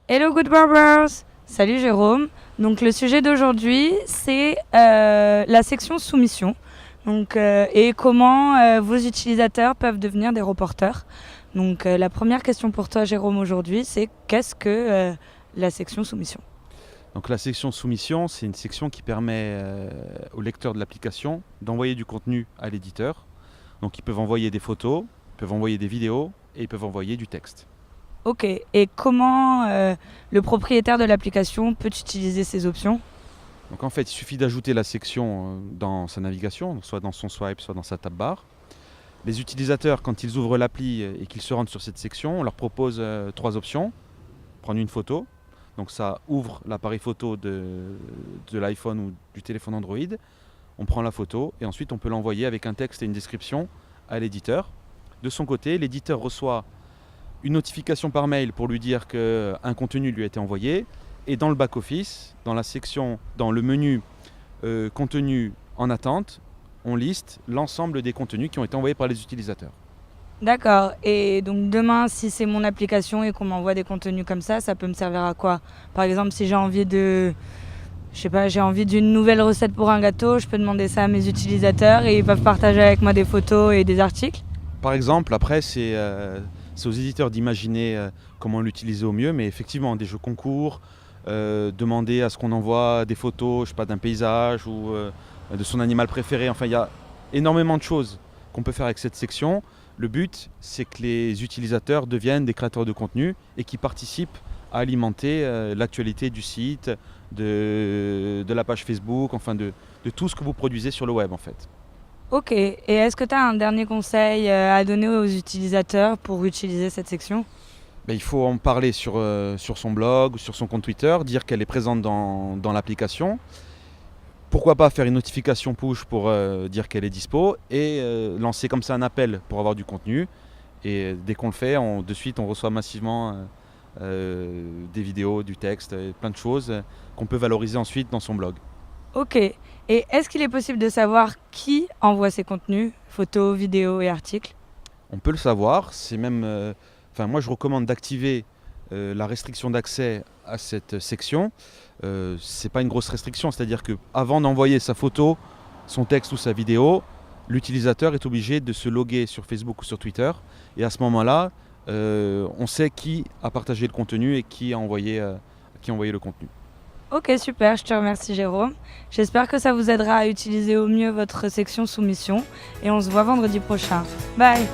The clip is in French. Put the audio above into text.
Hello Good Barbers! Salut Jérôme. Donc le sujet d'aujourd'hui c'est la section soumission. Et comment vos utilisateurs peuvent devenir des reporters. Donc la première question pour toi Jérôme aujourd'hui c'est qu'est-ce que la section soumission? Donc la section soumission, c'est une section qui permet aux lecteurs de l'application d'envoyer du contenu à l'éditeur. Donc ils peuvent envoyer des photos, ils peuvent envoyer des vidéos et ils peuvent envoyer du texte. Ok, et comment le propriétaire de l'application peut utiliser ces options? Donc en fait, il suffit d'ajouter la section dans sa navigation, donc soit dans son swipe, soit dans sa tab bar. Les utilisateurs, quand ils ouvrent l'appli et qu'ils se rendent sur cette section, on leur propose trois options. Prendre une photo, donc ça ouvre l'appareil photo de l'iPhone ou du téléphone Android. On prend la photo et ensuite on peut l'envoyer avec un texte et une description à l'éditeur. De son côté, l'éditeur reçoit une notification par mail pour lui dire qu'un contenu lui a été envoyé. Et dans le back-office, dans la section, dans le menu contenu en attente, on liste l'ensemble des contenus qui ont été envoyés par les utilisateurs. D'accord, et donc demain si c'est mon application et qu'on m'envoie des contenus comme ça peut me servir à quoi? Par exemple si j'ai envie j'ai envie d'une nouvelle recette pour un gâteau, je peux demander ça à mes utilisateurs et ils peuvent partager avec moi des photos et des articles? Par exemple, après, c'est aux éditeurs d'imaginer comment l'utiliser au mieux, mais effectivement, des jeux concours, demander à ce qu'on envoie des photos, je sais pas, d'un paysage ou de son animal préféré. Enfin, il y a énormément de choses qu'on peut faire avec cette section. Le but, c'est que les utilisateurs deviennent des créateurs de contenu et qui participent à alimenter l'actualité du site, de la page Facebook, enfin de tout ce que vous produisez sur le web en fait. Ok, et est-ce que tu as un dernier conseil à donner aux utilisateurs pour utiliser cette section? Ben, il faut en parler sur son blog ou sur son compte Twitter, dire qu'elle est présente dans l'application. Pourquoi pas faire une notification push pour dire qu'elle est dispo et lancer comme ça un appel pour avoir du contenu. Et dès qu'on le fait, de suite on reçoit massivement des vidéos, du texte, plein de choses qu'on peut valoriser ensuite dans son blog. Ok, et est-ce qu'il est possible de savoir qui envoie ces contenus, photos, vidéos et articles? On peut le savoir, c'est même... moi je recommande d'activer la restriction d'accès à cette section. C'est pas une grosse restriction, c'est-à-dire qu'avant d'envoyer sa photo, son texte ou sa vidéo, l'utilisateur est obligé de se loguer sur Facebook ou sur Twitter. Et à ce moment-là, on sait qui a partagé le contenu et qui a envoyé le contenu. Ok, super, je te remercie Jérôme. J'espère que ça vous aidera à utiliser au mieux votre section soumission et on se voit vendredi prochain. Bye!